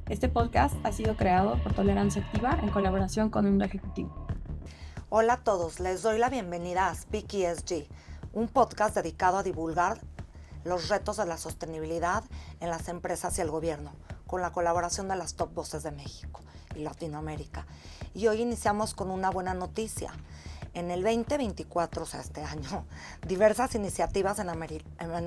Este podcast ha sido creado por Tolerancia Activa en colaboración con Mundo Ejecutivo. Hola a todos, les doy la bienvenida a Speak ESG, un podcast dedicado a divulgar los retos de la sostenibilidad en las empresas y el gobierno, con la colaboración de las top voces de México y Latinoamérica. Y hoy iniciamos con una buena noticia. En el 2024, o sea, este año, diversas iniciativas en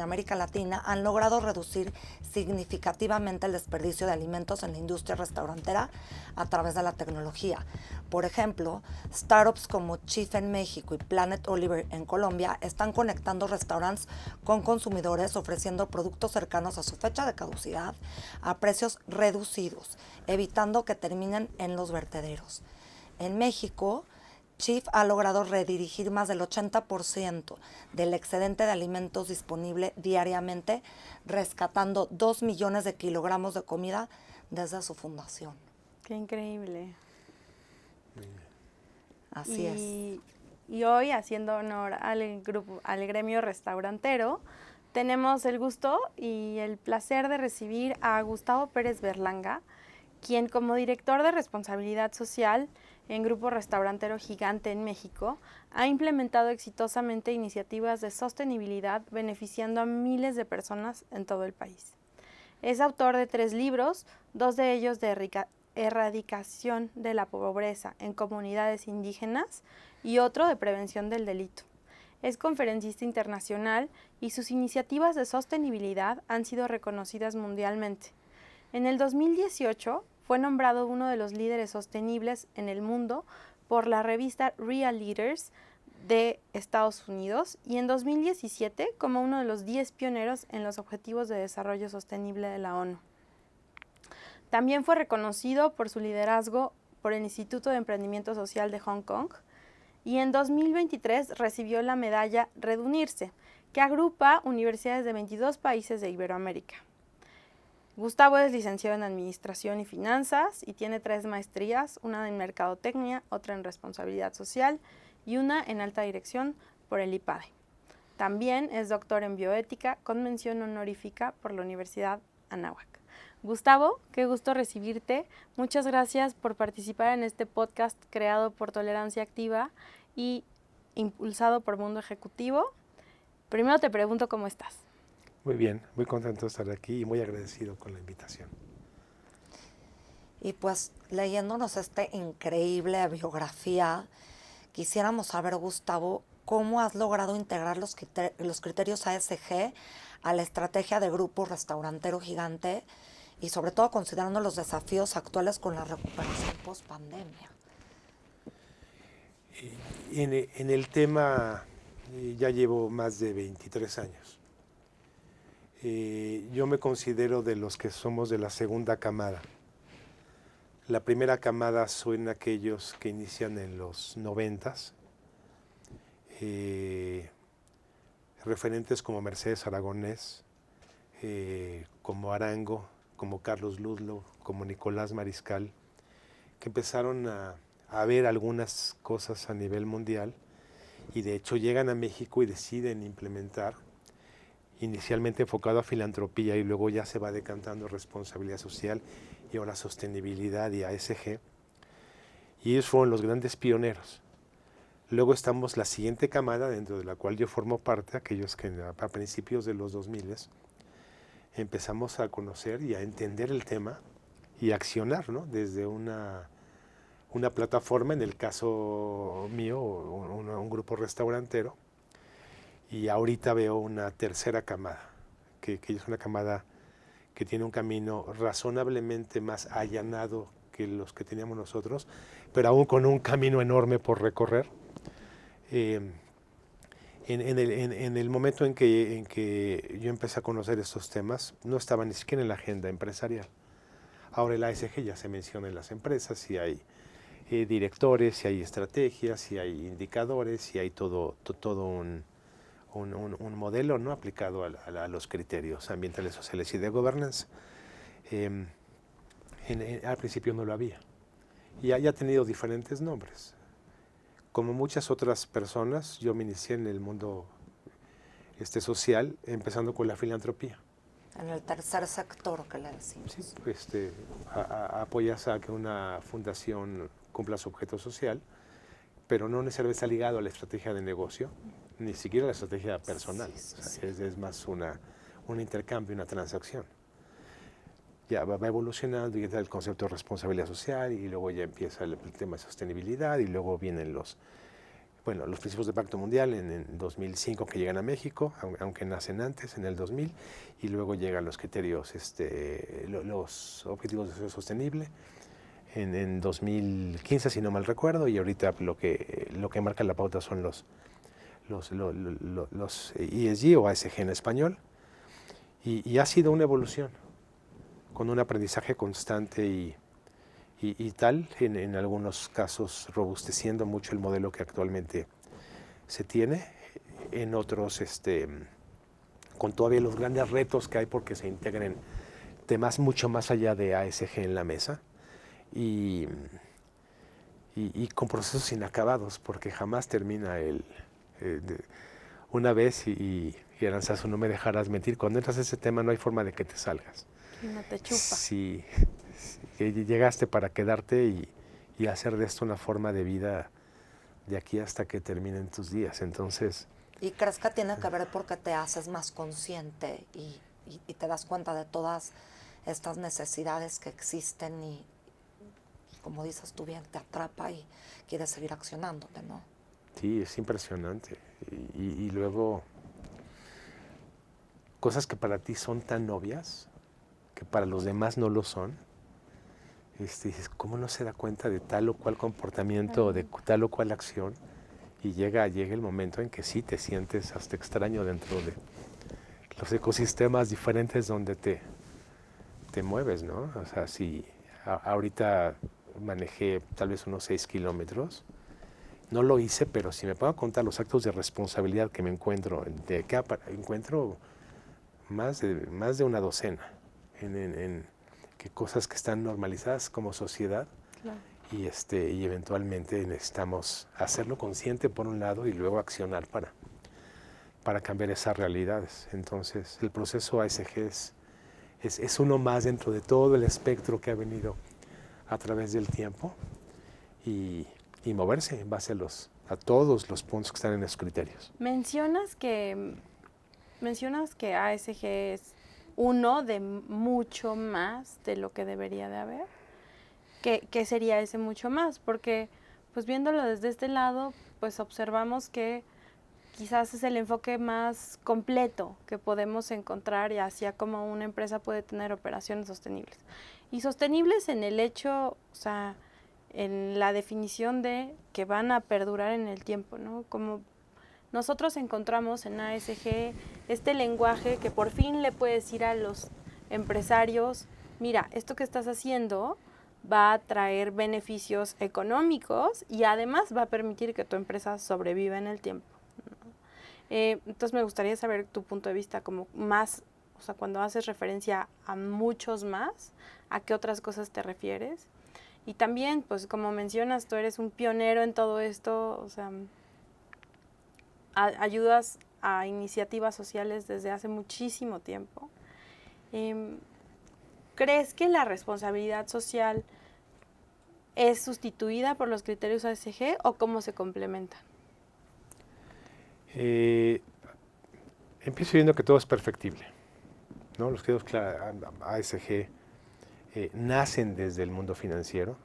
América Latina han logrado reducir significativamente el desperdicio de alimentos en la industria restaurantera a través de la tecnología. Por ejemplo, startups como Chief en México y Planet Oliver en Colombia están conectando restaurantes con consumidores ofreciendo productos cercanos a su fecha de caducidad a precios reducidos, evitando que terminen en los vertederos. En México, Chief ha logrado redirigir más del 80% del excedente de alimentos disponible diariamente, rescatando 2 millones de kilogramos de comida desde su fundación. ¡Qué increíble! Así es. Y hoy, haciendo honor al gremio restaurantero, tenemos el gusto y el placer de recibir a Gustavo Pérez Berlanga, quien como director de responsabilidad social en Grupo Restaurantero Gigante en México, ha implementado exitosamente iniciativas de sostenibilidad beneficiando a miles de personas en todo el país. Es autor de 3 libros, 2 de ellos de erradicación de la pobreza en comunidades indígenas y otro de prevención del delito. Es conferencista internacional y sus iniciativas de sostenibilidad han sido reconocidas mundialmente. En el 2018 fue nombrado uno de los líderes sostenibles en el mundo por la revista Real Leaders de Estados Unidos y en 2017 como uno de los 10 pioneros en los Objetivos de Desarrollo Sostenible de la ONU. También fue reconocido por su liderazgo por el Instituto de Emprendimiento Social de Hong Kong y en 2023 recibió la medalla Redunirse, que agrupa universidades de 22 países de Iberoamérica. Gustavo es licenciado en Administración y Finanzas y tiene 3 maestrías, una en Mercadotecnia, otra en Responsabilidad Social y una en Alta Dirección por el IPADE. También es doctor en Bioética con mención honorífica por la Universidad Anáhuac. Gustavo, qué gusto recibirte. Muchas gracias por participar en este podcast creado por Tolerancia Activa y impulsado por Mundo Ejecutivo. Primero te pregunto cómo estás. Muy bien, muy contento de estar aquí y muy agradecido con la invitación. Y pues leyéndonos esta increíble biografía, quisiéramos saber, Gustavo, ¿cómo has logrado integrar los criterios ASG a la estrategia de Grupo Restaurantero Gigante y sobre todo considerando los desafíos actuales con la recuperación post-pandemia? En el tema ya llevo más de 23 años. Yo me considero de los que somos de la segunda camada. La primera camada son aquellos que inician en los 90s, referentes como Mercedes Aragonés, como Arango, como Carlos Ludlow, como Nicolás Mariscal, que empezaron a ver algunas cosas a nivel mundial y de hecho llegan a México y deciden implementar, inicialmente enfocado a filantropía y luego ya se va decantando responsabilidad social y ahora sostenibilidad y ASG. Y ellos fueron los grandes pioneros. Luego estamos la siguiente camada, dentro de la cual yo formo parte, aquellos que a principios de los 2000 empezamos a conocer y a entender el tema y a accionar, ¿no? Desde una plataforma, en el caso mío, un grupo restaurantero, y ahorita veo una tercera camada, que es una camada que tiene un camino razonablemente más allanado que los que teníamos nosotros, pero aún con un camino enorme por recorrer. En el momento en que yo empecé a conocer estos temas, no estaba ni siquiera en la agenda empresarial. Ahora el ASG ya se menciona en las empresas, si hay directores, si hay estrategias, si hay indicadores, si hay todo un modelo, ¿no?, aplicado a los criterios ambientales, sociales y de gobernanza. Al principio no lo había. Y ha tenido diferentes nombres. Como muchas otras personas, yo me inicié en el mundo social, empezando con la filantropía. En el tercer sector que le decimos. Sí, apoyas a que una fundación cumpla su objeto social, pero no necesariamente está ligado a la estrategia de negocio, ni siquiera a la estrategia personal. Sí, O sea, sí. es más un intercambio, una transacción. Ya va evolucionando y entra el concepto de responsabilidad social y luego ya empieza el tema de sostenibilidad y luego vienen los principios del Pacto Mundial en 2005 que llegan a México, aunque nacen antes, en el 2000, y luego llegan los criterios, los objetivos de desarrollo sostenible en 2015, si no mal recuerdo, y ahorita lo que marca la pauta son los ESG o ASG en español, y ha sido una evolución con un aprendizaje constante y tal, en algunos casos robusteciendo mucho el modelo que actualmente se tiene, en otros con todavía los grandes retos que hay porque se integren temas mucho más allá de ASG en la mesa y con procesos inacabados porque jamás termina una vez y Aranzazu, no me dejarás mentir, cuando entras a ese tema no hay forma de que te salgas. Y no te chupa. Sí, que llegaste para quedarte y hacer de esto una forma de vida de aquí hasta que terminen tus días. Entonces, ¿Y crees que tiene que ver porque te haces más consciente y te das cuenta de todas estas necesidades que existen y como dices tú bien, te atrapa y quieres seguir accionándote, ¿no? sí, es impresionante. Y luego, cosas que para ti son tan obvias, que para los demás no lo son, dices, ¿cómo no se da cuenta de tal o cual comportamiento, de tal o cual acción? Y llega el momento en que sí te sientes hasta extraño dentro de los ecosistemas diferentes donde te mueves, ¿no? O sea, si ahorita manejé tal vez unos 6 kilómetros, no lo hice, pero si me pongo a contar los actos de responsabilidad que me encuentro, encuentro más de una docena en que cosas que están normalizadas como sociedad. Claro. Y eventualmente necesitamos hacerlo consciente por un lado y luego accionar para cambiar esas realidades. Entonces, el proceso ASG es uno más dentro de todo el espectro que ha venido a través del tiempo y moverse en base a todos los puntos que están en esos criterios. Mencionas que ASG es uno de mucho más de lo que debería de haber. ¿Qué sería ese mucho más? Porque, pues viéndolo desde este lado, pues observamos que quizás es el enfoque más completo que podemos encontrar y hacia cómo una empresa puede tener operaciones sostenibles. Y sostenibles en el hecho, o sea, en la definición de que van a perdurar en el tiempo, ¿no? Como nosotros encontramos en ASG este lenguaje que por fin le puede decir a los empresarios, mira, esto que estás haciendo va a traer beneficios económicos y además va a permitir que tu empresa sobreviva en el tiempo, ¿no? Entonces me gustaría saber tu punto de vista como más, o sea, cuando haces referencia a muchos más, ¿a qué otras cosas te refieres? Y también, pues como mencionas, tú eres un pionero en todo esto, o sea, ayudas a iniciativas sociales desde hace muchísimo tiempo. ¿Crees que la responsabilidad social es sustituida por los criterios ASG o cómo se complementan? Empiezo viendo que todo es perfectible, ¿no? Los criterios ASG nacen desde el mundo financiero.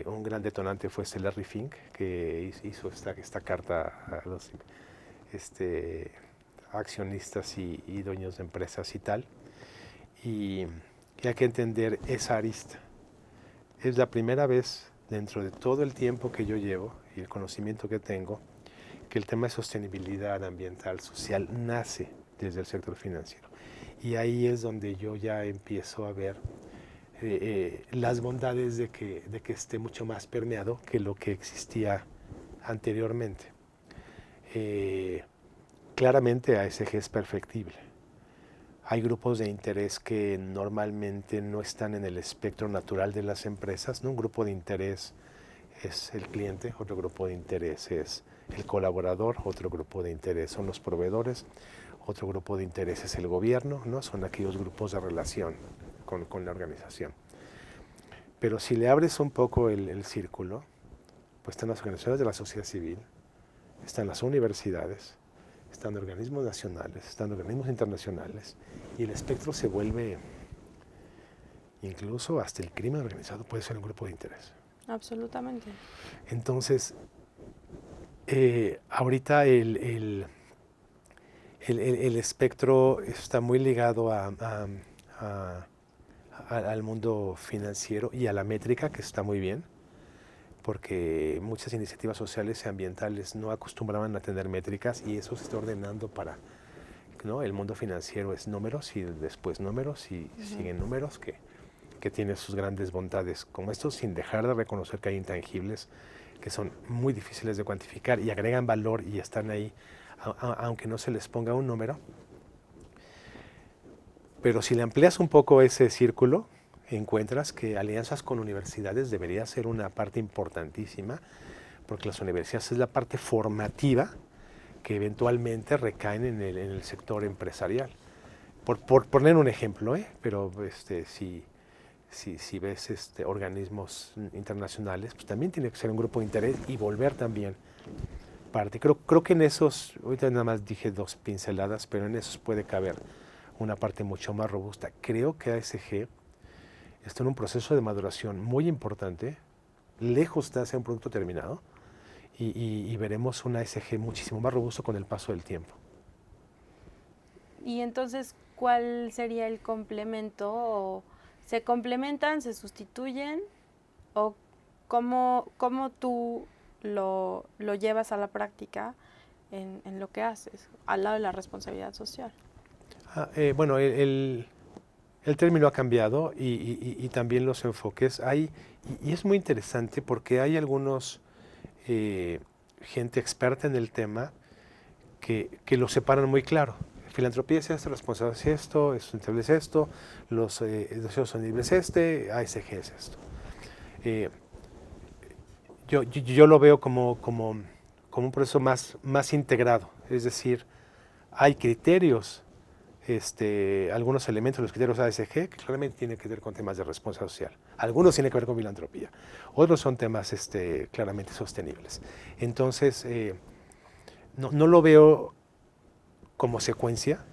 Un gran detonante fue Larry Fink, que hizo esta carta a los accionistas y dueños de empresas y tal. Y hay que entender esa arista. Es la primera vez dentro de todo el tiempo que yo llevo y el conocimiento que tengo que el tema de sostenibilidad ambiental, social, nace desde el sector financiero. Y ahí es donde yo ya empiezo a ver las bondades de que esté mucho más permeado que lo que existía anteriormente. Claramente ASG es perfectible. Hay grupos de interés que normalmente no están en el espectro natural de las empresas, ¿no? Un grupo de interés es el cliente, otro grupo de interés es el colaborador, otro grupo de interés son los proveedores, otro grupo de interés es el gobierno, ¿no? Son aquellos grupos de relación con la organización. Pero si le abres un poco el círculo, pues están las organizaciones de la sociedad civil, están las universidades, están organismos nacionales, están organismos internacionales, y el espectro se vuelve, incluso hasta el crimen organizado puede ser un grupo de interés. Absolutamente. Entonces, ahorita el espectro está muy ligado al mundo financiero y a la métrica, que está muy bien, porque muchas iniciativas sociales y ambientales no acostumbraban a tener métricas, y eso se está ordenando para, ¿no? El mundo financiero es números y después números y siguen números, que tiene sus grandes bondades como estos, sin dejar de reconocer que hay intangibles que son muy difíciles de cuantificar y agregan valor y están ahí, aunque no se les ponga un número. Pero si le amplias un poco ese círculo, encuentras que alianzas con universidades debería ser una parte importantísima, porque las universidades es la parte formativa que eventualmente recaen en el sector empresarial. Por poner un ejemplo, pero si ves organismos internacionales, pues también tiene que ser un grupo de interés y volver también parte. Creo que en esos, ahorita nada más dije 2 pinceladas, pero en esos puede caber una parte mucho más robusta. Creo que ASG está en un proceso de maduración muy importante, lejos de ser un producto terminado, y veremos un ASG muchísimo más robusto con el paso del tiempo. Y entonces, ¿cuál sería el complemento? ¿O se complementan, se sustituyen? ¿O cómo tú lo llevas a la práctica en lo que haces, al lado de la responsabilidad social? Bueno, el término ha cambiado y también los enfoques. Y es muy interesante porque hay algunos gente experta en el tema que lo separan muy claro. Filantropía es esto, responsabilidad es esto, sustentable es esto, los deseos sostenibles es ASG es esto. Yo lo veo como un proceso más integrado, es decir, hay criterios, algunos elementos de los criterios ASG que claramente tienen que ver con temas de responsabilidad social. Algunos tienen que ver con filantropía, otros son temas claramente sostenibles. Entonces, no lo veo como secuencia,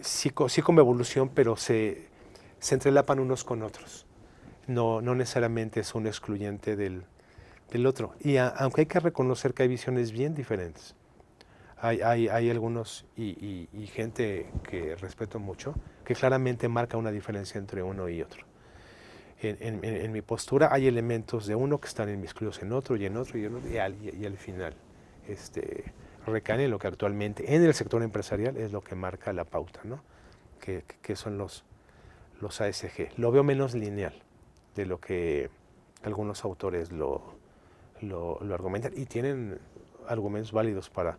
sí como evolución, pero se entrelapan unos con otros. No necesariamente es un excluyente del otro. Y aunque hay que reconocer que hay visiones bien diferentes, hay algunos y gente que respeto mucho, que claramente marca una diferencia entre uno y otro. En mi postura hay elementos de uno que están inmiscuidos en otro y en otro y en otro, y al final recaen en lo que actualmente en el sector empresarial es lo que marca la pauta, ¿no? Que son los ASG. Lo veo menos lineal de lo que algunos autores lo argumentan, y tienen argumentos válidos para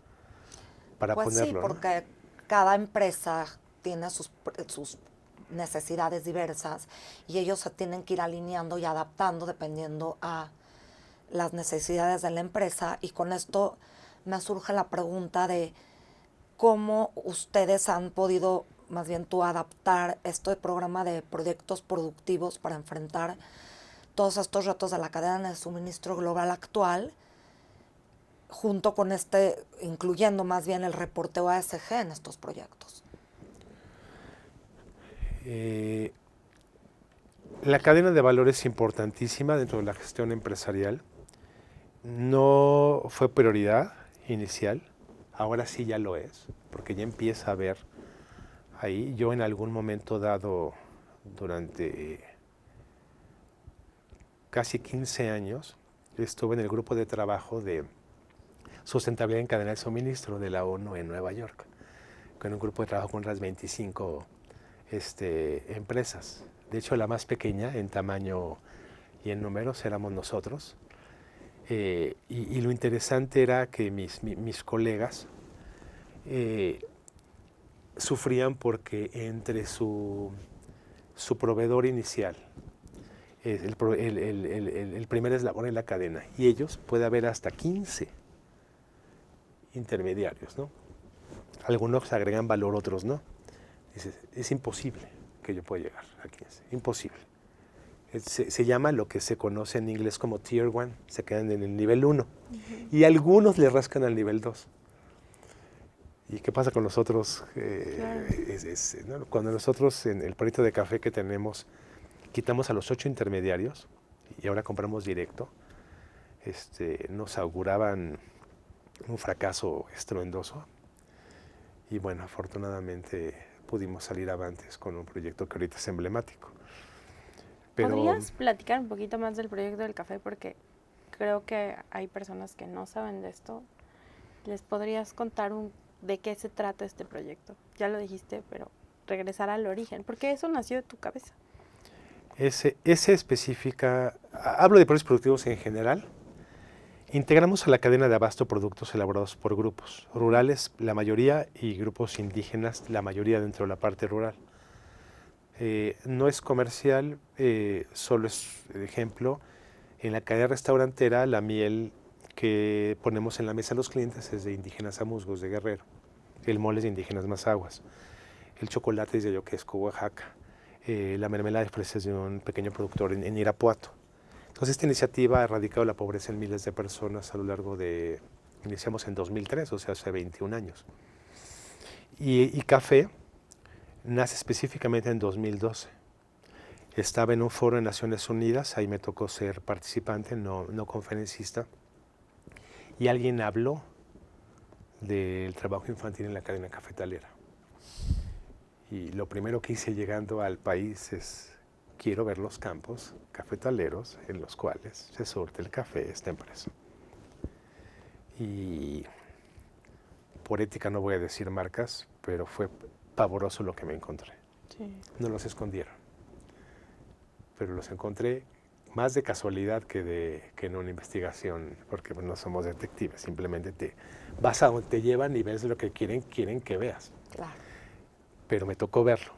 pues ponerlo. Sí, porque cada empresa tiene sus necesidades diversas y ellos se tienen que ir alineando y adaptando dependiendo a las necesidades de la empresa. Y con esto me surge la pregunta de cómo ustedes han podido, más bien tú, adaptar este programa de proyectos productivos para enfrentar todos estos retos de la cadena de suministro global actual, junto con incluyendo más bien el reporteo ASG en estos proyectos. La cadena de valor es importantísima dentro de la gestión empresarial. No fue prioridad inicial, ahora sí ya lo es, porque ya empieza a haber ahí. Yo en algún momento dado, durante casi 15 años, estuve en el grupo de trabajo de sustentabilidad en cadena de suministro de la ONU en Nueva York, con un grupo de trabajo con otras 25 empresas. De hecho, la más pequeña en tamaño y en números éramos nosotros. Y lo interesante era que mis colegas sufrían porque entre su proveedor inicial, el primer eslabón en la cadena, y ellos, puede haber hasta 15 intermediarios, ¿no? Algunos agregan valor, otros no. Dices, es imposible que yo pueda llegar a 15, imposible. Se llama lo que se conoce en inglés como Tier 1, se quedan en el nivel 1. Y algunos le rascan al nivel 2. ¿Y qué pasa con nosotros? Claro. ¿No? Cuando nosotros en el proyecto de café que tenemos, quitamos a los 8 intermediarios y ahora compramos directo, nos auguraban un fracaso estruendoso. Y bueno, afortunadamente pudimos salir avantes con un proyecto que ahorita es emblemático. Pero, ¿Podrías platicar un poquito más del proyecto del café? Porque creo que hay personas que no saben de esto. ¿Les podrías contar de qué se trata este proyecto? Ya lo dijiste, pero regresar al origen, porque eso nació de tu cabeza. Ese específica, hablo de procesos productivos en general. Integramos a la cadena de abasto productos elaborados por grupos rurales, la mayoría, y grupos indígenas, la mayoría dentro de la parte rural. No es comercial, solo es ejemplo. En la cadena restaurantera, la miel que ponemos en la mesa a los clientes es de indígenas Amusgos, de Guerrero. El mole es de indígenas Mazaguas. El chocolate es de Yoquesco, Oaxaca. La mermelada de fresa es de un pequeño productor en Irapuato. Entonces, esta iniciativa ha erradicado la pobreza en miles de personas a lo largo de, iniciamos en 2003, o sea, hace 21 años. Y café nace específicamente en 2012. Estaba en un foro de Naciones Unidas, ahí me tocó ser participante, no conferencista, y alguien habló del trabajo infantil en la cadena cafetalera. Y lo primero que hice llegando al país es, quiero ver los campos cafetaleros en los cuales se surte el café de esta empresa. Y por ética no voy a decir marcas, pero fue pavoroso lo que me encontré. Sí. No los escondieron, pero los encontré más de casualidad que en una investigación, porque no somos detectives, simplemente te vas a donde te llevan y ves lo que quieren que veas. Claro. Pero me tocó verlo.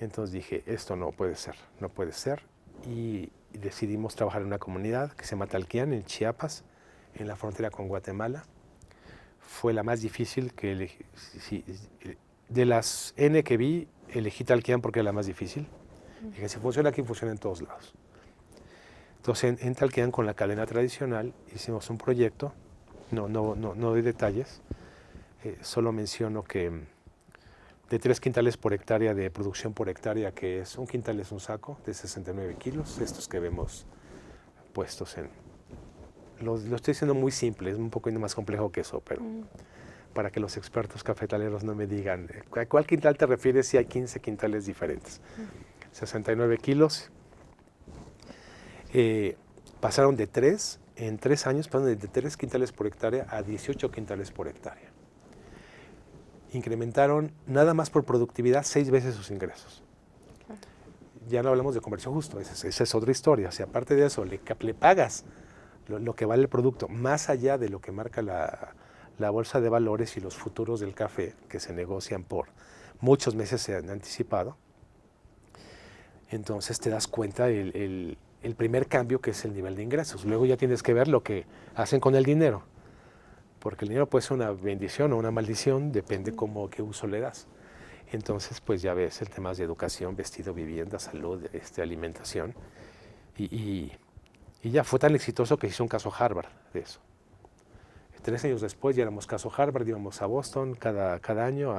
Entonces dije, esto no puede ser, y decidimos trabajar en una comunidad que se llama Talquián, en Chiapas, en la frontera con Guatemala. Fue la más difícil que elegí. De las N que vi, elegí Talquián porque era la más difícil. Dije, si funciona aquí, funciona en todos lados. Entonces, en Talquián, con la cadena tradicional, hicimos un proyecto, no doy detalles, solo menciono que de 3 quintales por hectárea de producción por hectárea, que es un quintal es un saco de 69 kilos, estos que vemos puestos en... Lo estoy diciendo muy simple, es un poco más complejo que eso, pero para que los expertos cafetaleros no me digan, ¿a cuál quintal te refieres si hay 15 quintales diferentes? 69 kilos. Pasaron de 3, en 3 años, pasaron de 3 quintales por hectárea a 18 quintales por hectárea. Incrementaron nada más por productividad 6 veces sus ingresos. Ya no hablamos de comercio justo, esa es otra historia. O sea, aparte de eso, le pagas lo que vale el producto, más allá de lo que marca la bolsa de valores y los futuros del café, que se negocian por muchos meses en anticipado. Entonces te das cuenta el primer cambio, que es el nivel de ingresos. Luego ya tienes que ver lo que hacen con el dinero, porque el dinero puede ser una bendición o una maldición, depende qué uso le das. Entonces, pues ya ves el tema de educación, vestido, vivienda, salud, alimentación. Y ya fue tan exitoso que hizo un caso Harvard de eso. 3 años después ya éramos caso Harvard, íbamos a Boston cada año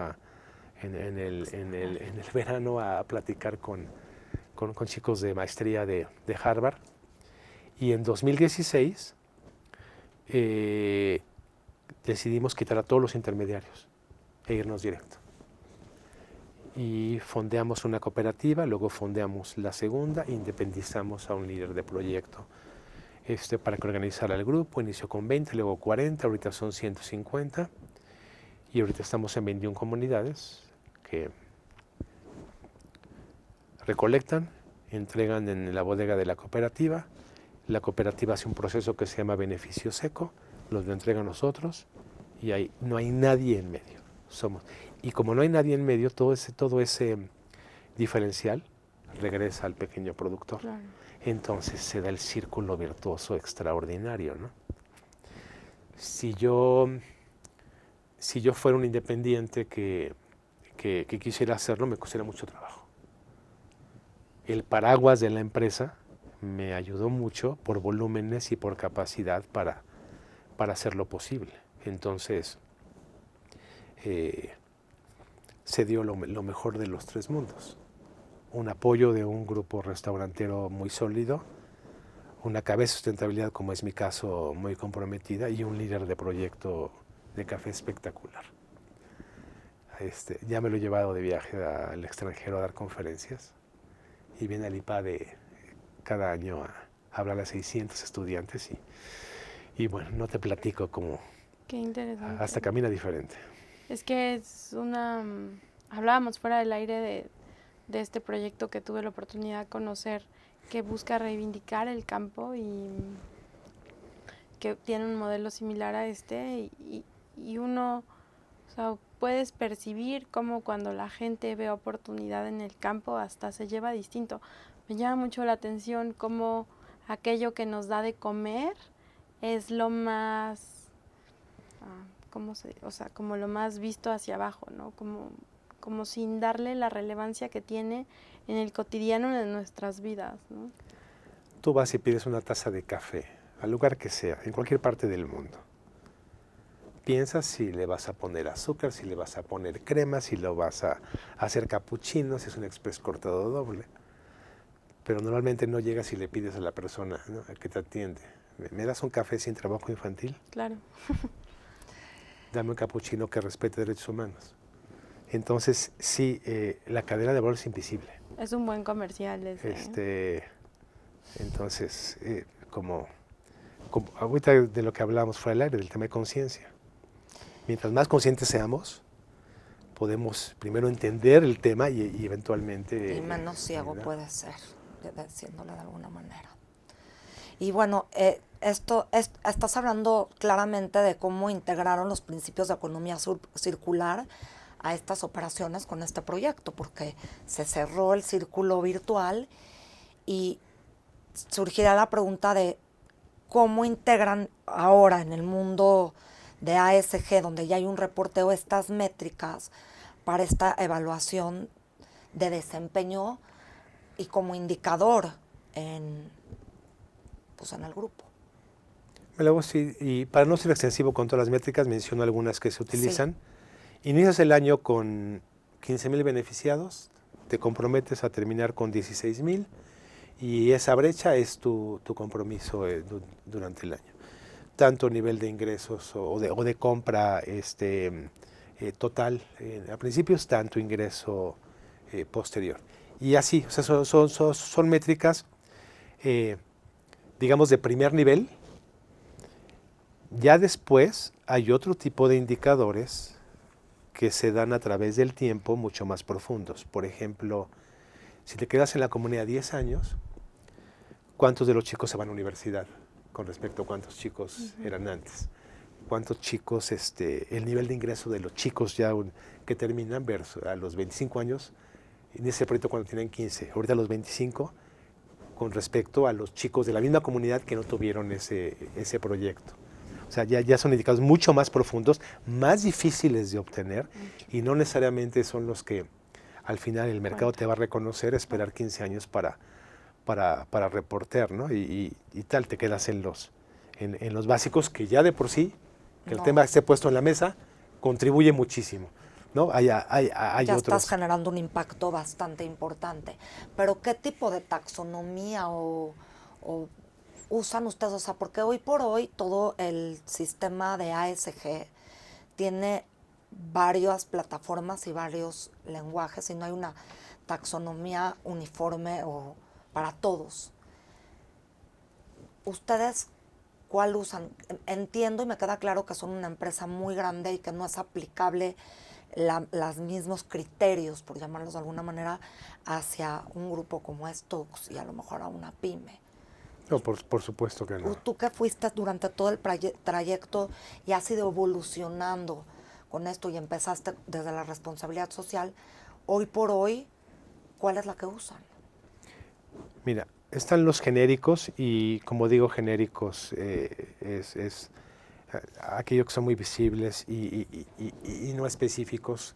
en el verano a platicar con chicos de maestría de Harvard. Y en 2016 decidimos quitar a todos los intermediarios e irnos directo. Y fondeamos una cooperativa, luego fondeamos la segunda, independizamos a un líder de proyecto para que organizara el grupo. Inició con 20, luego 40, ahorita son 150 y ahorita estamos en 21 comunidades que recolectan, entregan en la bodega de la cooperativa. La cooperativa hace un proceso que se llama beneficio seco, los lo entrega a nosotros y ahí no hay nadie en medio. Y como no hay nadie en medio, todo ese diferencial regresa al pequeño productor. Claro. Entonces se da el círculo virtuoso extraordinario, ¿no? Si yo si yo fuera un independiente que quisiera hacerlo, me costaría mucho trabajo. El paraguas de la empresa me ayudó mucho por volúmenes y por capacidad para hacerlo posible. Entonces, se dio lo mejor de los tres mundos. Un apoyo de un grupo restaurantero muy sólido, una cabeza de sustentabilidad, como es mi caso, muy comprometida, y un líder de proyecto de café espectacular. Ya me lo he llevado de viaje al extranjero a dar conferencias, y viene al IPADE cada año a hablar a 600 estudiantes, y bueno, no te platico cómo. Qué interesante. Hasta camina diferente. Es que hablábamos fuera del aire de este proyecto que tuve la oportunidad de conocer, que busca reivindicar el campo y que tiene un modelo similar a y uno, o sea, puedes percibir cómo cuando la gente ve oportunidad en el campo hasta se lleva distinto. Me llama mucho la atención cómo aquello que nos da de comer es lo más, como lo más visto hacia abajo, ¿no? Como sin darle la relevancia que tiene en el cotidiano de nuestras vidas, ¿no? Tú vas y pides una taza de café, al lugar que sea, en cualquier parte del mundo. Piensas si le vas a poner azúcar, si le vas a poner crema, si lo vas a hacer capuchino, si es un express cortado doble. Pero normalmente no llegas y le pides a la persona, ¿no?, a que te atiende: ¿me das un café sin trabajo infantil? Claro. Dame un capuchino que respete derechos humanos. Entonces, sí, la cadena de valor es invisible. Es un buen comercial ese. Entonces, como ahorita de lo que hablábamos fuera del aire, del tema de conciencia. Mientras más conscientes seamos, podemos primero entender el tema y eventualmente. Y menos ciego puede ser, diciéndolo de alguna manera. Y bueno, estás hablando claramente de cómo integraron los principios de economía circular a estas operaciones con este proyecto, porque se cerró el círculo virtual y surgirá la pregunta de cómo integran ahora en el mundo de ASG, donde ya hay un reporteo, estas métricas para esta evaluación de desempeño y como indicador en el grupo. Y para no ser extensivo con todas las métricas, menciono algunas que se utilizan. Sí. Inicias el año con 15,000 beneficiados, te comprometes a terminar con 16,000 y esa brecha es tu compromiso durante el año. Tanto nivel de ingresos o de compra total a principios, tanto ingreso posterior. Y así, o sea, son métricas, digamos, de primer nivel. Ya después hay otro tipo de indicadores que se dan a través del tiempo mucho más profundos. Por ejemplo, si te quedas en la comunidad 10 años, ¿cuántos de los chicos se van a la universidad con respecto a cuántos chicos eran antes? ¿Cuántos chicos, el nivel de ingreso de los chicos ya que terminan versus a los 25 años, en ese proyecto cuando tenían 15, ahorita a los 25, con respecto a los chicos de la misma comunidad que no tuvieron ese proyecto? O sea, ya son indicadores mucho más profundos, más difíciles de obtener y no necesariamente son los que al final el mercado te va a reconocer, esperar 15 años para reportear, ¿no? Y tal, te quedas en los básicos que ya de por sí, que el tema esté puesto en la mesa, contribuye muchísimo, ¿no? Hay ya otros. Estás generando un impacto bastante importante. Pero ¿qué tipo de taxonomía o usan ustedes? O sea, porque hoy por hoy todo el sistema de ASG tiene varias plataformas y varios lenguajes y no hay una taxonomía uniforme o para todos. ¿Ustedes cuál usan? Entiendo y me queda claro que son una empresa muy grande y que no es aplicable los mismos criterios, por llamarlos de alguna manera, hacia un grupo como Stux y a lo mejor a una pyme. No, por supuesto que no. Tú que fuiste durante todo el trayecto y has ido evolucionando con esto y empezaste desde la responsabilidad social, hoy por hoy, ¿cuál es la que usan? Mira, están los genéricos y como digo genéricos, aquellos que son muy visibles y no específicos,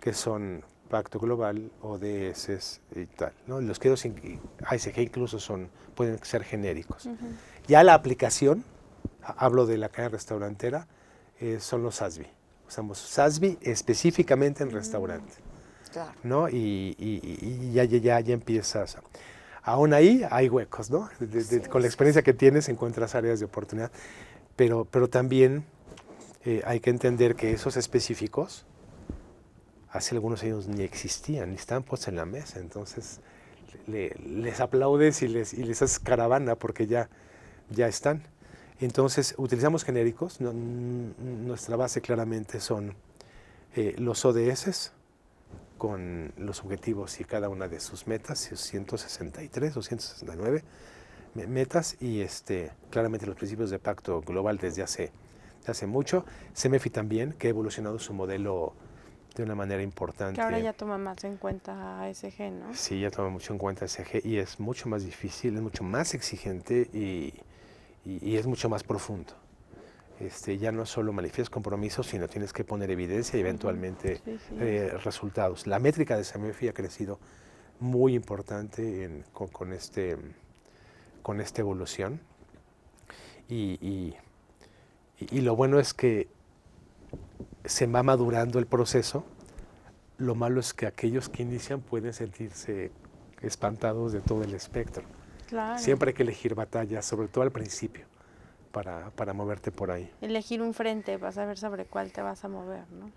que son Pacto Global, ODS y tal, ¿no? Los que ASG incluso pueden ser genéricos. Ya la aplicación, hablo de la cadena restaurantera, son los SASB. Usamos SASB específicamente en restaurante, Claro. ¿no? Y ya empiezas. Aún ahí hay huecos, ¿no? Con la experiencia que tienes encuentras áreas de oportunidad, pero también hay que entender que esos específicos hace algunos años ni existían, ni estaban puestos en la mesa. Entonces les aplaudes y les haces caravana porque ya están. Entonces utilizamos genéricos. Nuestra base claramente son los ODS con los objetivos y cada una de sus metas, 163 o 169 metas, y claramente los principios de Pacto Global desde hace mucho. CEMEFI también, que ha evolucionado su modelo de una manera importante. Que ahora ya toma más en cuenta ASG, ¿no? Sí, ya toma mucho en cuenta ASG y es mucho más difícil, es mucho más exigente y es mucho más profundo. Ya no solo manifiestas compromisos, sino tienes que poner evidencia y eventualmente resultados. La métrica de CEMEFI ha crecido muy importante con esta evolución y lo bueno es que se va madurando el proceso. Lo malo es que aquellos que inician pueden sentirse espantados de todo el espectro. Claro. Siempre hay que elegir batallas, sobre todo al principio, para moverte por ahí. Elegir un frente para saber sobre cuál te vas a mover, ¿no?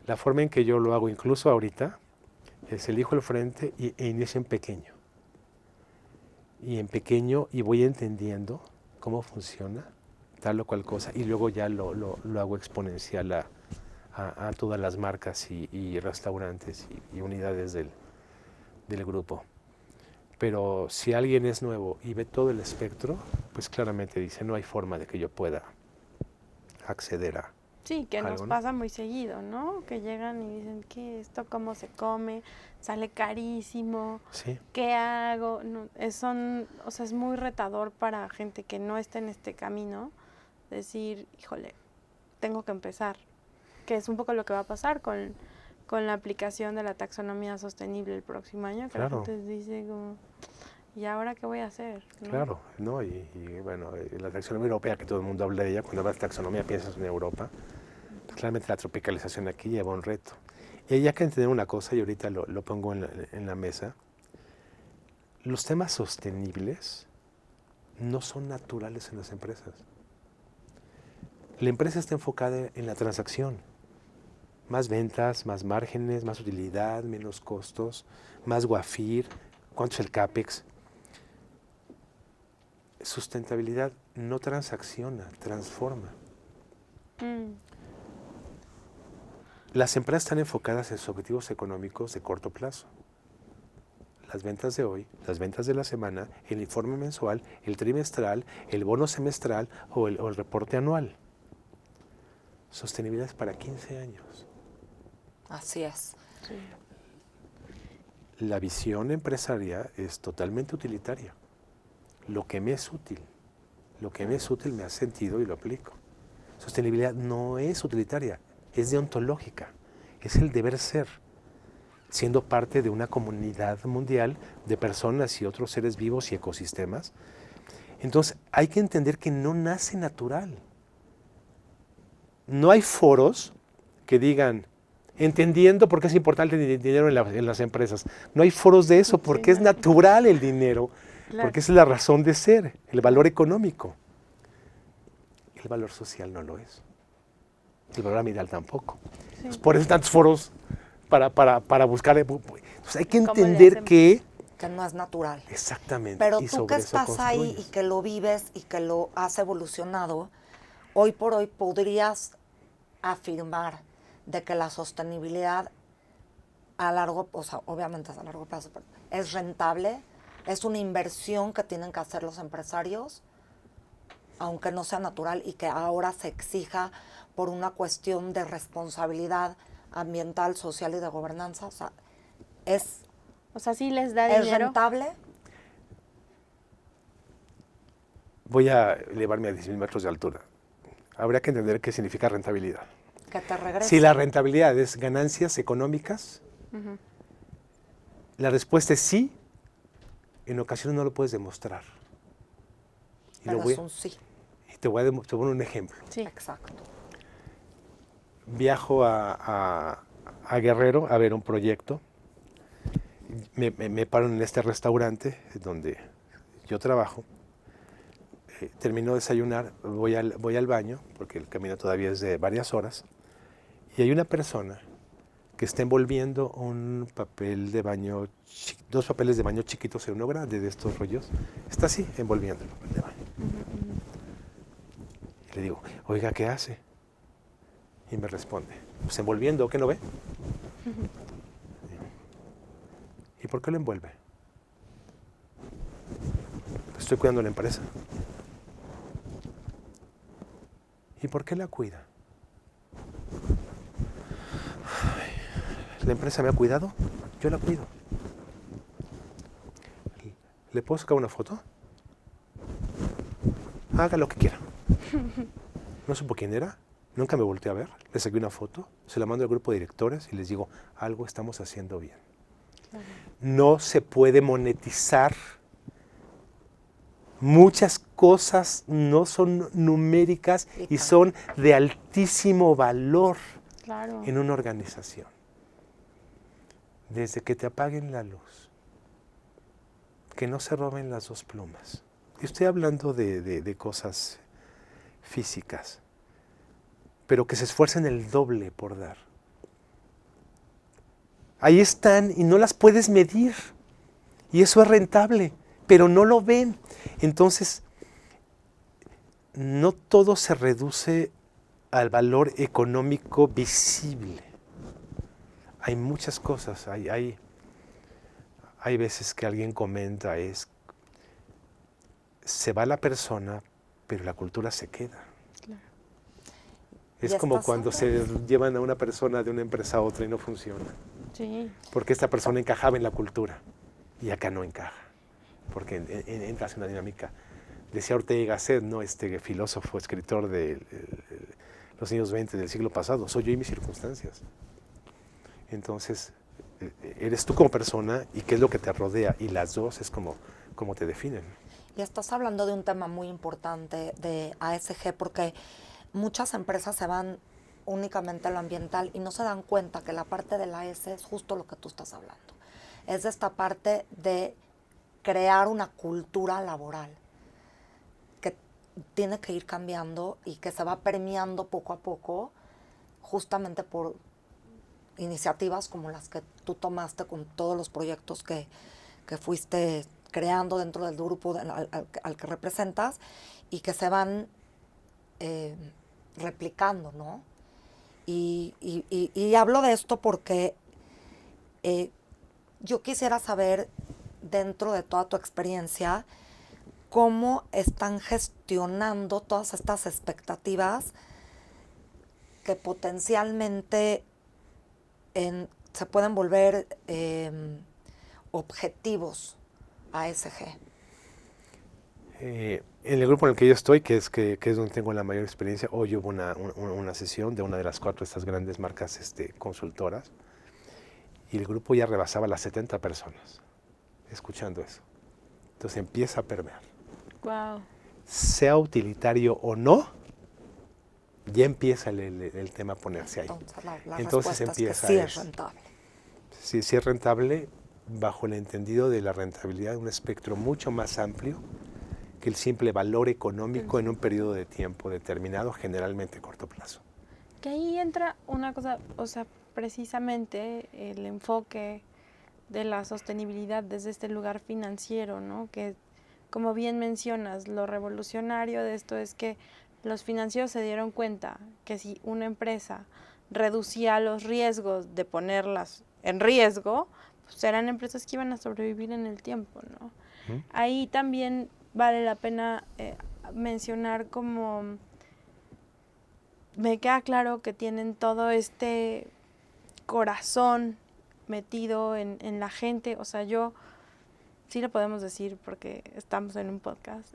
La forma en que yo lo hago, incluso ahorita, es elijo el frente e inicio en pequeño. Y voy entendiendo cómo funciona tal o cual cosa, y luego ya lo hago exponencial a todas las marcas y restaurantes y unidades del grupo. Pero si alguien es nuevo y ve todo el espectro, pues claramente dice, no hay forma de que yo pueda acceder a Sí, que algo, nos ¿no? pasa muy seguido, ¿no? Que llegan y dicen, ¿qué esto? ¿Cómo se come? Sale carísimo. Sí, ¿Qué hago? No, es muy retador para gente que no está en este camino decir, híjole, tengo que empezar. Que es un poco lo que va a pasar con la aplicación de la taxonomía sostenible el próximo año, que claro. la gente dice como, ¿y ahora qué voy a hacer? ¿no? Claro, ¿no? Bueno, la taxonomía europea, que todo el mundo habla de ella, cuando hablas de taxonomía piensas en Europa. Claramente la tropicalización aquí lleva un reto. Y hay que entender una cosa, y ahorita lo pongo en la mesa. Los temas sostenibles no son naturales en las empresas. La empresa está enfocada en la transacción. Más ventas, más márgenes, más utilidad, menos costos, más WAFIR, cuánto es el CAPEX. Sustentabilidad no transacciona, transforma. Las empresas están enfocadas en sus objetivos económicos de corto plazo. Las ventas de hoy, las ventas de la semana, el informe mensual, el trimestral, el bono semestral o el reporte anual. Sostenibilidad es para 15 años. Así es. Sí. La visión empresaria es totalmente utilitaria. Lo que me es útil me hace sentido y lo aplico. Sostenibilidad no es utilitaria, es deontológica, es el deber ser, siendo parte de una comunidad mundial de personas y otros seres vivos y ecosistemas. Entonces hay que entender que no nace natural. No hay foros que digan, entendiendo por qué es importante el dinero en las empresas. No hay foros de eso, porque es natural el dinero, Claro. porque esa es la razón de ser, el valor económico. El valor social no lo es. El valor ambiental tampoco. Sí. Entonces, por eso hay tantos foros para buscar. Entonces hay que ¿Cómo le entender hacemos? que... Que no es natural. Exactamente. Pero y tú sobre que eso estás ahí y construyes. que lo vives y que lo has evolucionado, hoy por hoy podrías afirmar de que la sostenibilidad a largo, o sea, obviamente es a largo plazo, pero es rentable, es una inversión que tienen que hacer los empresarios, aunque no sea natural y que ahora se exija por una cuestión de responsabilidad ambiental, social y de gobernanza. O sea, O sea, sí les da ¿es dinero. rentable? Voy a elevarme a 10.000 metros de altura. habría que entender qué significa rentabilidad. Que te regrese. Si la rentabilidad es ganancias económicas, la respuesta es sí. En ocasiones no lo puedes demostrar. Pero es un sí. Y te voy a poner un ejemplo. Sí. Exacto. Viajo a Guerrero a ver un proyecto. Me paro en este restaurante donde yo trabajo. Termino de desayunar, voy al baño, porque el camino todavía es de varias horas. Y hay una persona que está envolviendo un papel de baño, dos papeles de baño chiquitos en uno grande de estos rollos. Está así, envolviendo el papel de baño. Y le digo, oiga, ¿qué hace? Y me responde, pues envolviendo, ¿qué no ve? ¿Y por qué lo envuelve? Estoy cuidando la empresa. ¿Y por qué la cuida? La empresa me ha cuidado, yo la cuido. ¿Le puedo sacar una foto? Haga lo que quiera. No supo quién era, nunca me volteé a ver, le saqué una foto, se la mando al grupo de directores y les digo, algo estamos haciendo bien. No se puede monetizar. Muchas cosas no son numéricas y son de altísimo valor en una organización. Desde que te apaguen la luz, que no se roben las dos plumas. Estoy hablando de cosas físicas, pero que se esfuercen el doble por dar. Ahí están y no las puedes medir. Y eso es rentable, pero no lo ven. Entonces, no todo se reduce al valor económico visible. Hay muchas cosas, hay veces que alguien comenta, se va la persona, pero la cultura se queda. Claro. Es como cuando se llevan a una persona de una empresa a otra y no funciona. Sí. Porque esta persona encajaba en la cultura y acá no encaja. Porque entras en una dinámica. Decía Ortega y Gasset, ¿no? Este filósofo, escritor de los años 20 del siglo pasado, soy yo y mis circunstancias. Entonces, eres tú como persona y qué es lo que te rodea, y las dos es como te definen. Y estás hablando de un tema muy importante de ASG, porque muchas empresas se van únicamente a lo ambiental y no se dan cuenta que la parte de la S es justo lo que tú estás hablando. Es de esta parte de crear una cultura laboral que tiene que ir cambiando y que se va premiando poco a poco, justamente por iniciativas como las que tú tomaste con todos los proyectos que fuiste creando dentro del grupo al que representas y que se van replicando, ¿no? Y hablo de esto porque yo quisiera saber, dentro de toda tu experiencia, cómo están gestionando todas estas expectativas que potencialmente se pueden volver objetivos ASG. En el grupo en el que yo estoy, que es donde tengo la mayor experiencia, hoy hubo una sesión de una de las 4 de estas grandes marcas consultoras, y el grupo ya rebasaba las 70 personas escuchando eso. Entonces empieza a permear. Wow. Sea utilitario o no, ya empieza el tema a ponerse ahí. Entonces empieza es que sí es rentable. Sí es rentable, bajo el entendido de la rentabilidad de un espectro mucho más amplio que el simple valor económico en un periodo de tiempo determinado, generalmente a corto plazo. Que ahí entra una cosa, o sea, precisamente el enfoque de la sostenibilidad desde este lugar financiero, ¿no? Que, como bien mencionas, lo revolucionario de esto es que los financieros se dieron cuenta que si una empresa reducía los riesgos de ponerlas en riesgo, pues eran empresas que iban a sobrevivir en el tiempo, ¿no? Ahí también vale la pena mencionar, como me queda claro que tienen todo este corazón metido en la gente. O sea, yo sí lo podemos decir porque estamos en un podcast.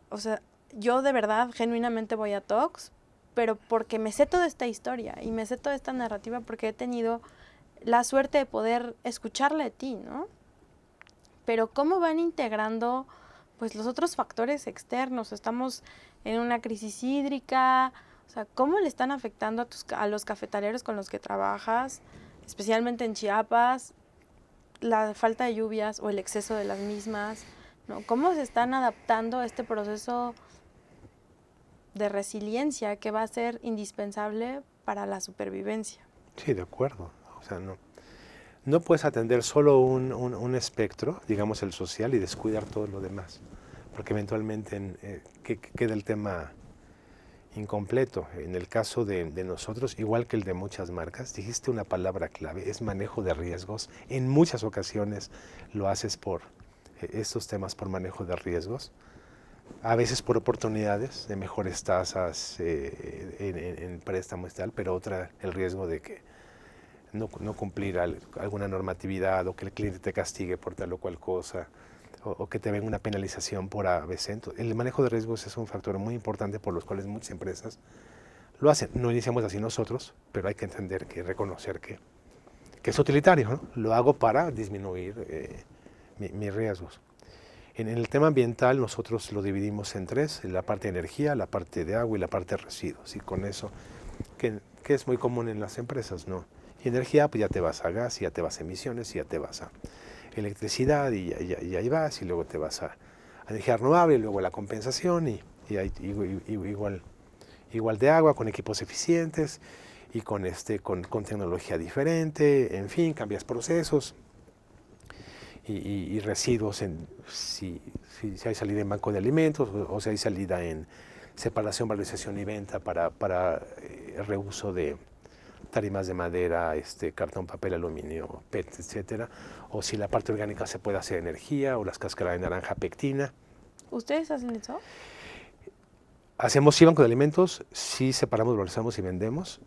O sea, yo de verdad, genuinamente voy a talks, pero porque me sé toda esta historia y me sé toda esta narrativa porque he tenido la suerte de poder escucharla de ti, ¿no? Pero cómo van integrando pues los otros factores externos. Estamos en una crisis hídrica, o sea, ¿cómo le están afectando a los cafetaleros con los que trabajas, especialmente en Chiapas, la falta de lluvias o el exceso de las mismas, ¿no? ¿Cómo se están adaptando a este proceso de resiliencia que va a ser indispensable para la supervivencia? Sí, de acuerdo. O sea, no puedes atender solo un espectro, digamos el social, y descuidar todo lo demás, porque eventualmente queda el tema incompleto. En el caso de nosotros, igual que el de muchas marcas, dijiste una palabra clave, es manejo de riesgos. En muchas ocasiones lo haces por estos temas, por manejo de riesgos, a veces por oportunidades de mejores tasas en préstamos y tal, pero otra, el riesgo de que no cumplir alguna normatividad, o que el cliente te castigue por tal o cual cosa, o que te venga una penalización por ABC. Entonces, el manejo de riesgos es un factor muy importante por los cuales muchas empresas lo hacen. No iniciamos así nosotros, pero hay que entender, reconocer que es utilitario, ¿no? Lo hago para disminuir mis riesgos. En el tema ambiental nosotros lo dividimos en tres: la parte de energía, la parte de agua y la parte de residuos. Y con eso, que es muy común en las empresas, ¿no? Y energía, pues ya te vas a gas, ya te vas a emisiones, ya te vas a electricidad, y ahí vas, y luego te vas a energía renovable, y luego la compensación, y igual de agua, con equipos eficientes, y con tecnología diferente, en fin, cambias procesos. Y residuos, si hay salida en banco de alimentos, o si hay salida en separación, valorización y venta para reuso de tarimas de madera, cartón, papel, aluminio, PET, etcétera, o si la parte orgánica se puede hacer energía, o las cáscaras de naranja, pectina. ¿Ustedes hacen eso? Hacemos banco de alimentos, sí separamos, valorizamos y vendemos.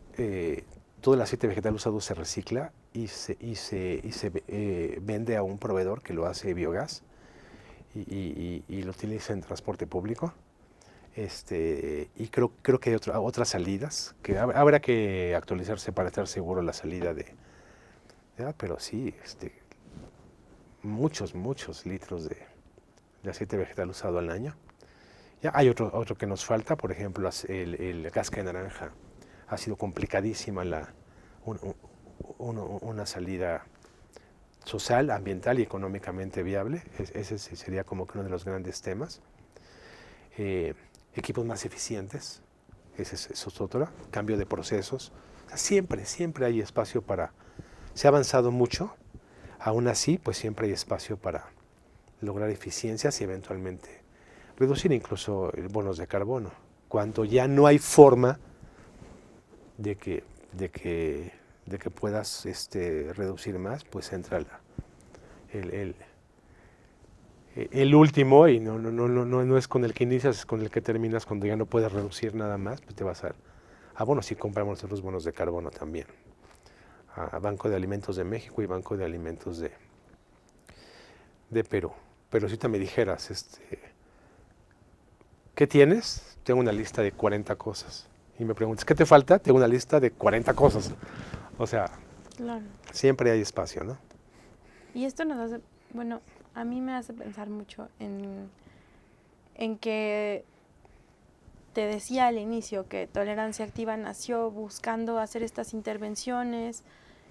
Todo el aceite vegetal usado se recicla y se vende a un proveedor que lo hace biogás y lo utiliza en transporte público. Y creo que hay otras salidas, que habrá que actualizarse para estar seguro la salida pero sí, muchos litros de aceite vegetal usado al año. Ya hay otro que nos falta, por ejemplo, la cáscara de naranja. Ha sido complicadísima una salida social, ambiental y económicamente viable. Ese sería como que uno de los grandes temas. Equipos más eficientes, eso es otro. Cambio de procesos. O sea, siempre hay espacio para... Se ha avanzado mucho, aún así, pues siempre hay espacio para lograr eficiencias y eventualmente reducir incluso bonos de carbono. Cuando ya no hay forma de que puedas reducir más, pues entra el último, y no es con el que inicias, es con el que terminas. Cuando ya no puedes reducir nada más, pues te vas a bonos. Si compramos nosotros bonos de carbono también, a Banco de Alimentos de México y Banco de Alimentos de Perú. Pero si te me dijeras, ¿qué tienes? Tengo una lista de 40 cosas. Y me preguntas, ¿qué te falta? Tengo una lista de 40 cosas. O sea, claro, siempre hay espacio, ¿no? Y esto nos hace, bueno, a mí me hace pensar mucho en que te decía al inicio que Tolerancia Activa nació buscando hacer estas intervenciones.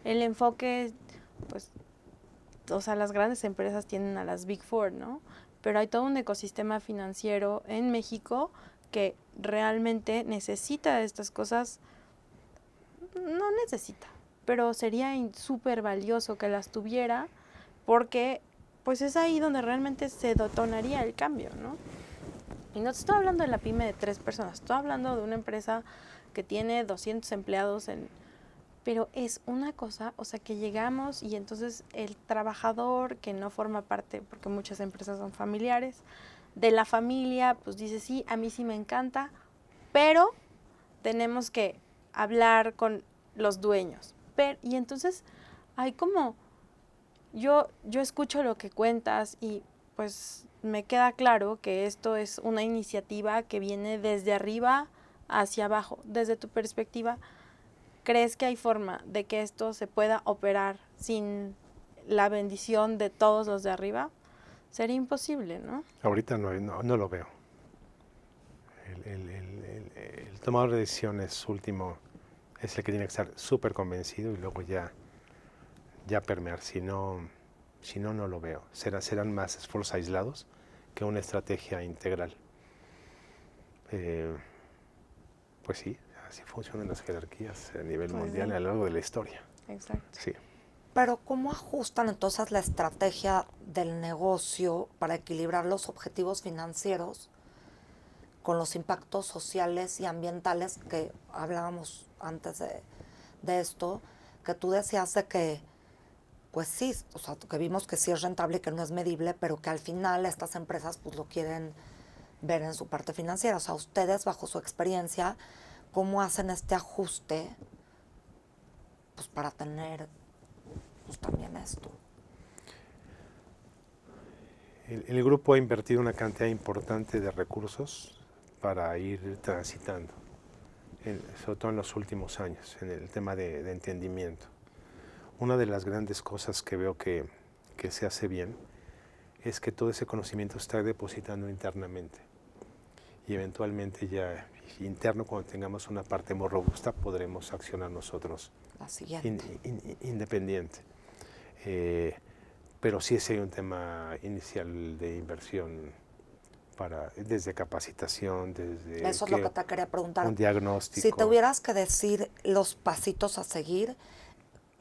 El enfoque, pues, o sea, las grandes empresas tienen a las Big Four, ¿no? Pero hay todo un ecosistema financiero en México que realmente necesita de estas cosas. No necesita, pero sería súper valioso que las tuviera, porque pues es ahí donde realmente se detonaría el cambio, ¿no? Y no estoy hablando de la pyme de 3 personas, estoy hablando de una empresa que tiene 200 empleados, pero es una cosa, o sea, que llegamos y entonces el trabajador que no forma parte, porque muchas empresas son familiares, de la familia, pues dice, sí, a mí sí me encanta, pero tenemos que hablar con los dueños. Y entonces hay como, yo escucho lo que cuentas y pues me queda claro que esto es una iniciativa que viene desde arriba hacia abajo. Desde tu perspectiva, ¿crees que hay forma de que esto se pueda operar sin la bendición de todos los de arriba? Sería imposible, ¿no? Ahorita no lo veo. El tomador de decisiones último es el que tiene que estar súper convencido y luego ya permear. Si no, no lo veo. Serán más esfuerzos aislados que una estrategia integral. Pues sí, así funcionan las jerarquías a nivel Pues mundial sí. a lo largo de la historia. Exacto. Sí. Pero ¿cómo ajustan entonces la estrategia del negocio para equilibrar los objetivos financieros con los impactos sociales y ambientales que hablábamos antes de esto, que tú decías de que, pues sí, o sea, que vimos que sí es rentable y que no es medible, pero que al final estas empresas pues lo quieren ver en su parte financiera? O sea, ustedes, bajo su experiencia, ¿cómo hacen este ajuste pues para tener pues también esto? El grupo ha invertido una cantidad importante de recursos para ir transitando, sobre todo en los últimos años, en el tema de entendimiento. Una de las grandes cosas que veo que se hace bien es que todo ese conocimiento se está depositando internamente y eventualmente ya interno, cuando tengamos una parte muy robusta, podremos accionar nosotros La siguiente. independiente. Pero sí ese hay un tema inicial de inversión desde capacitación, desde Eso es lo que te quería preguntar. un diagnóstico. Si te tuvieras que decir los pasitos a seguir,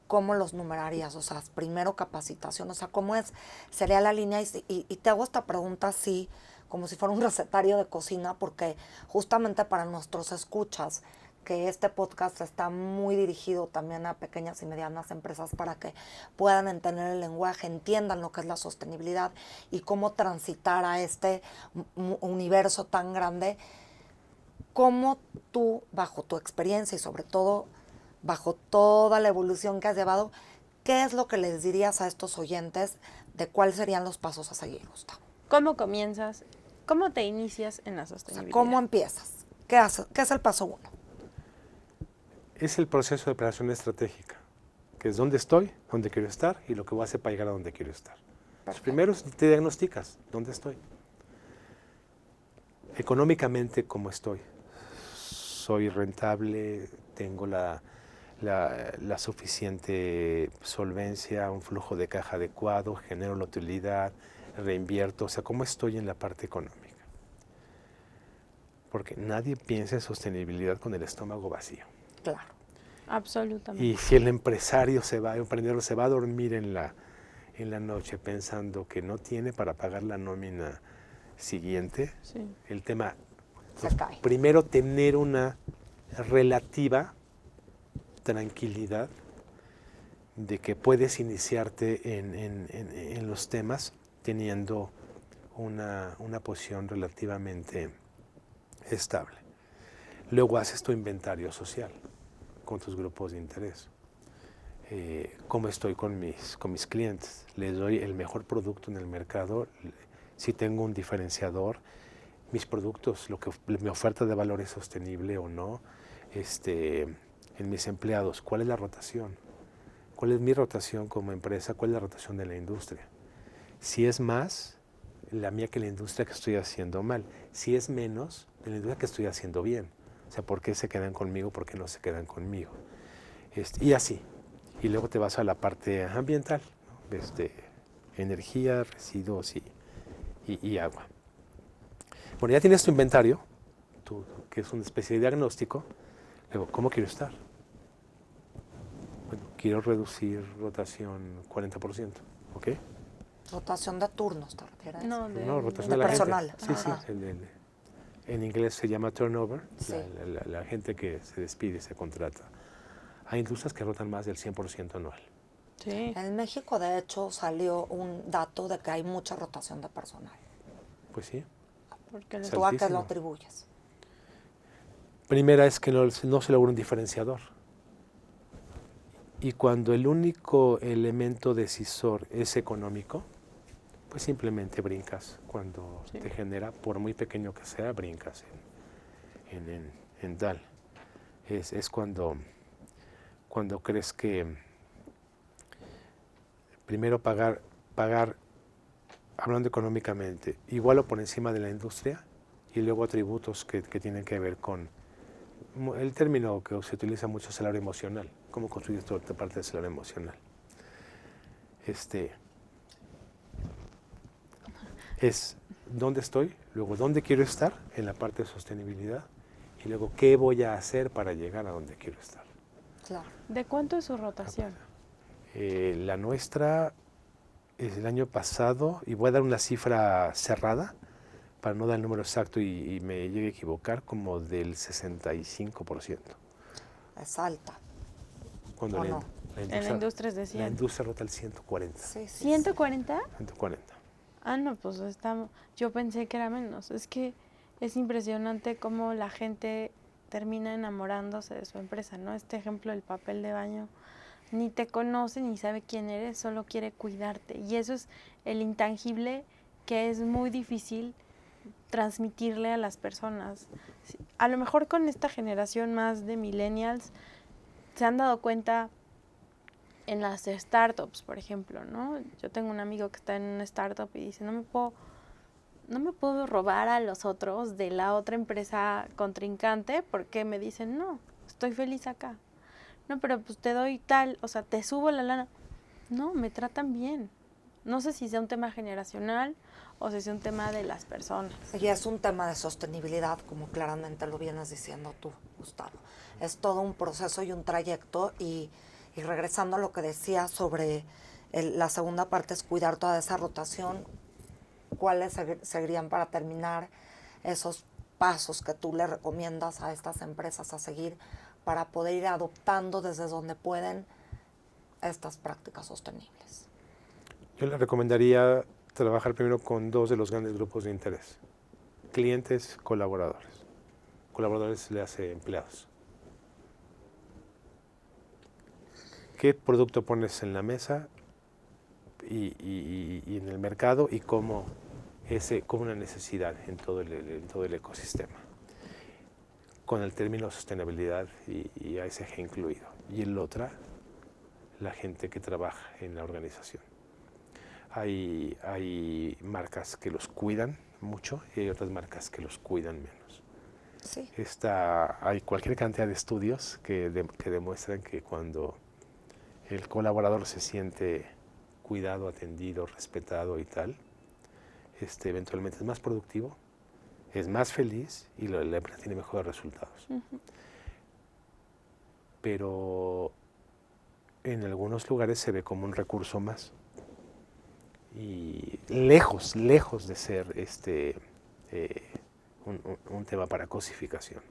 ¿cómo los numerarías? O sea, primero capacitación, o sea, ¿cómo sería la línea? Y te hago esta pregunta así, como si fuera un recetario de cocina, porque justamente para nuestros escuchas, que este podcast está muy dirigido también a pequeñas y medianas empresas para que puedan entender el lenguaje, entiendan lo que es la sostenibilidad y cómo transitar a este universo tan grande. ¿Cómo tú, bajo tu experiencia y sobre todo bajo toda la evolución que has llevado, qué es lo que les dirías a estos oyentes de cuáles serían los pasos a seguir, Gustavo? ¿Cómo comienzas? ¿Cómo te inicias en la O sea, sostenibilidad? ¿cómo empiezas? ¿Qué haces? ¿Qué es el paso 1? Es el proceso de planeación estratégica, que es dónde estoy, dónde quiero estar y lo que voy a hacer para llegar a donde quiero estar. Pues primero te diagnosticas dónde estoy. Económicamente, ¿cómo estoy? Soy rentable, tengo la suficiente solvencia, un flujo de caja adecuado, genero la utilidad, reinvierto, o sea, ¿cómo estoy en la parte económica? Porque nadie piensa en sostenibilidad con el estómago vacío. Claro. Absolutamente. Y si el empresario el emprendedor se va a dormir en la noche pensando que no tiene para pagar la nómina siguiente, Sí. el tema, Se cae. primero tener una relativa tranquilidad de que puedes iniciarte en los temas teniendo una posición relativamente estable. Luego haces tu inventario social con tus grupos de interés. ¿Cómo estoy con mis clientes? ¿Les doy el mejor producto en el mercado? Si tengo un diferenciador, mis productos, mi oferta de valor es sostenible o no. En mis empleados, ¿cuál es la rotación? ¿Cuál es mi rotación como empresa? ¿Cuál es la rotación de la industria? Si es más la mía que la industria que estoy haciendo mal. Si es menos de la industria que estoy haciendo bien. O sea, ¿por qué se quedan conmigo? ¿Por qué no se quedan conmigo? Y así. Y luego te vas a la parte ambiental, ¿no? Energía, residuos y agua. Bueno, ya tienes tu inventario, que es una especie de diagnóstico. Luego, ¿cómo quiero estar? Bueno, quiero reducir rotación 40%, ¿ok? Rotación de turnos, ¿te refieres? No, No, rotación de de la personal. gente. Sí, Ajá. sí. En inglés se llama turnover, Sí. la gente que se despide, se contrata. Hay industrias que rotan más del 100% anual. Sí. En México, de hecho, salió un dato de que hay mucha rotación de personal. Pues sí. Porque Es ¿Tú a qué lo altísimo. atribuyes? Primera es que no se logra un diferenciador. Y cuando el único elemento decisor es económico, pues simplemente brincas cuando Sí. te genera, por muy pequeño que sea, brincas en tal. Es cuando crees que primero pagar, hablando económicamente, igual o por encima de la industria, y luego atributos que tienen que ver con el término que se utiliza mucho, salario emocional. ¿Cómo construyes toda esta parte del salario emocional? Es dónde estoy, luego dónde quiero estar en la parte de sostenibilidad, y luego qué voy a hacer para llegar a donde quiero estar. Claro. ¿De cuánto es su rotación? La nuestra es el año pasado, y voy a dar una cifra cerrada para no dar el número exacto y me llegue a equivocar, como del 65%. Es alta. Cuando ¿O la, no? En la industria es de la 100. industria rota el 140. Sí, sí. ¿140? 140. Ah, no, pues estamos. Yo pensé que era menos. Es que es impresionante cómo la gente termina enamorándose de su empresa, ¿no? Este ejemplo del papel de baño. Ni te conoce, ni sabe quién eres, solo quiere cuidarte. Y eso es el intangible que es muy difícil transmitirle a las personas. A lo mejor con esta generación más de millennials se han dado cuenta en las startups, por ejemplo, ¿no? Yo tengo un amigo que está en una startup y dice, no me puedo robar a los otros de la otra empresa contrincante porque me dicen, no, estoy feliz acá. No, pero pues te doy tal, o sea, te subo la lana. No, me tratan bien. No sé si sea un tema generacional o si sea un tema de las personas. Y es un tema de sostenibilidad, como claramente lo vienes diciendo tú, Gustavo. Es todo un proceso y un trayecto, y regresando a lo que decía sobre la segunda parte, es cuidar toda esa rotación. ¿Cuáles seguirían para terminar esos pasos que tú le recomiendas a estas empresas a seguir para poder ir adoptando desde donde pueden estas prácticas sostenibles? Yo le recomendaría trabajar primero con dos de los grandes grupos de interés: clientes, colaboradores. Colaboradores le hace empleados. ¿Qué producto pones en la mesa y en el mercado, y cómo una necesidad en todo el ecosistema? Con el término sostenibilidad y ASG incluido. Y el otra, la gente que trabaja en la organización. Hay marcas que los cuidan mucho y hay otras marcas que los cuidan menos. Sí. Hay cualquier cantidad de estudios que demuestran que cuando el colaborador se siente cuidado, atendido, respetado y tal, eventualmente es más productivo, es más feliz y la empresa tiene mejores resultados. Pero en algunos lugares se ve como un recurso más. Y lejos de ser un tema para cosificación.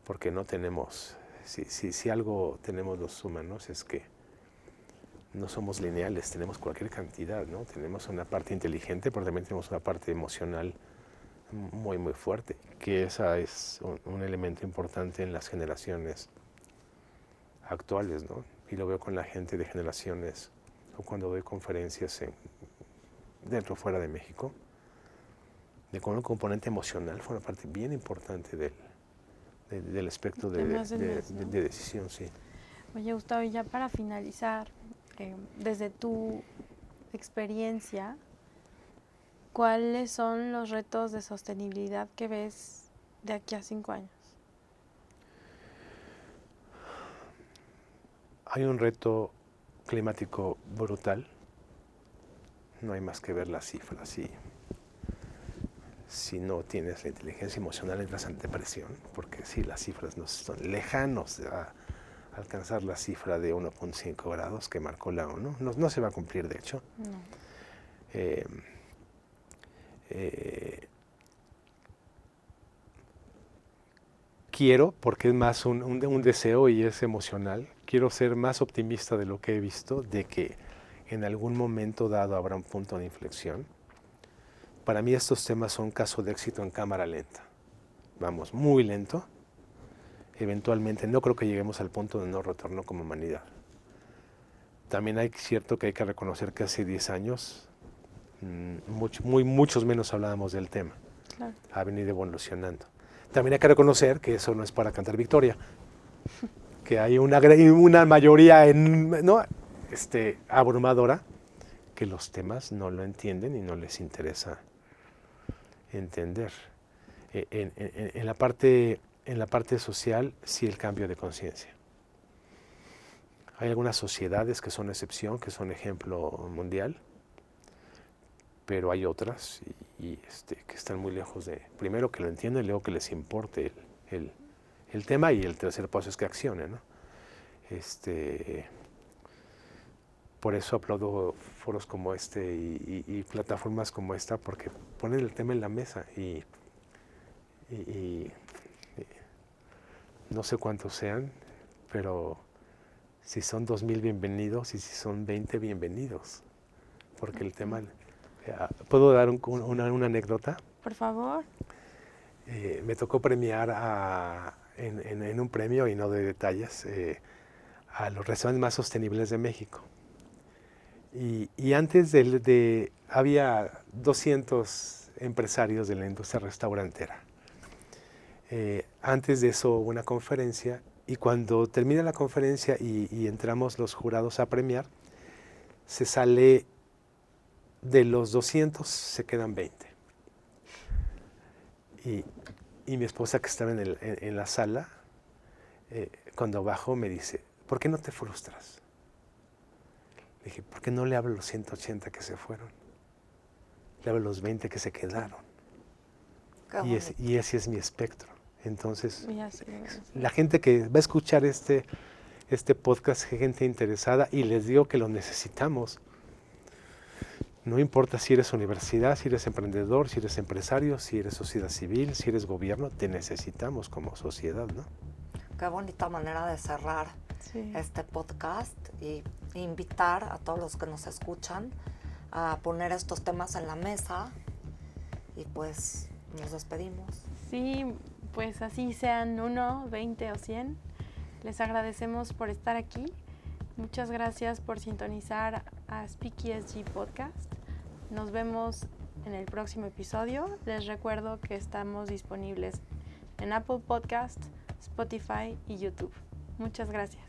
Porque no tenemos, si algo tenemos los humanos, es que no somos lineales, tenemos cualquier cantidad, ¿no? Tenemos una parte inteligente, pero también tenemos una parte emocional muy, muy fuerte, que esa es un elemento importante en las generaciones actuales, ¿no? Y lo veo con la gente de generaciones, o cuando doy conferencias dentro o fuera de México, de cómo el componente emocional fue una parte bien importante del aspecto de decisión, sí. Oye, Gustavo, y ya para finalizar, desde tu experiencia, ¿cuáles son los retos de sostenibilidad que ves de aquí a 5 años? Hay un reto climático brutal. No hay más que ver las cifras. Si no tienes la inteligencia emocional, entras ante presión, porque sí, las cifras no son lejanos a alcanzar la cifra de 1.5 grados que marcó la ONU. No se va a cumplir, de hecho. No. Quiero, porque es más un deseo y es emocional, quiero ser más optimista de lo que he visto, de que en algún momento dado habrá un punto de inflexión. Para mí estos temas son caso de éxito en cámara lenta. Vamos, muy lento. Eventualmente no creo que lleguemos al punto de no retorno como humanidad. También hay cierto que hay que reconocer que hace 10 años muchos menos hablábamos del tema. Claro. Ha venido evolucionando. También hay que reconocer que eso no es para cantar victoria, que hay una mayoría abrumadora que los temas no lo entienden y no les interesa entender. En la parte social, sí, el cambio de conciencia. Hay algunas sociedades que son excepción, que son ejemplo mundial, pero hay otras que están muy lejos de, primero que lo entiendan y luego que les importe el tema, y el tercer paso es que accionen, ¿no? Por eso aplaudo foros como este y plataformas como esta, porque ponen el tema en la mesa y no sé cuántos sean, pero si son 2,000 bienvenidos y si son 20 bienvenidos, porque el tema... ¿Puedo dar una anécdota? Por favor. Me tocó premiar en un premio, y no doy detalles, a los restaurantes más sostenibles de México. Y antes había 200 empresarios de la industria restaurantera. Antes de eso hubo una conferencia, y cuando termina la conferencia y entramos los jurados a premiar, se sale... De los 200 se quedan 20. Y mi esposa, que estaba en la sala, cuando bajó me dice, ¿por qué no te frustras? Le dije, ¿por qué no le hablo a los 180 que se fueron? Le hablo a los 20 que se quedaron. Y ese es mi espectro. Entonces, la gente que va a escuchar este podcast es gente interesada, y les digo que lo necesitamos. No importa si eres universidad, si eres emprendedor, si eres empresario, si eres sociedad civil, si eres gobierno, te necesitamos como sociedad, ¿no? Qué bonita manera de cerrar este podcast, y invitar a todos los que nos escuchan a poner estos temas en la mesa, y pues nos despedimos. Sí, Pues así sean 1, 20 o 100. Les agradecemos por estar aquí. Muchas gracias por sintonizar a Speak ESG Podcast. Nos vemos en el próximo episodio. Les recuerdo que estamos disponibles en Apple Podcast, Spotify y YouTube. Muchas gracias.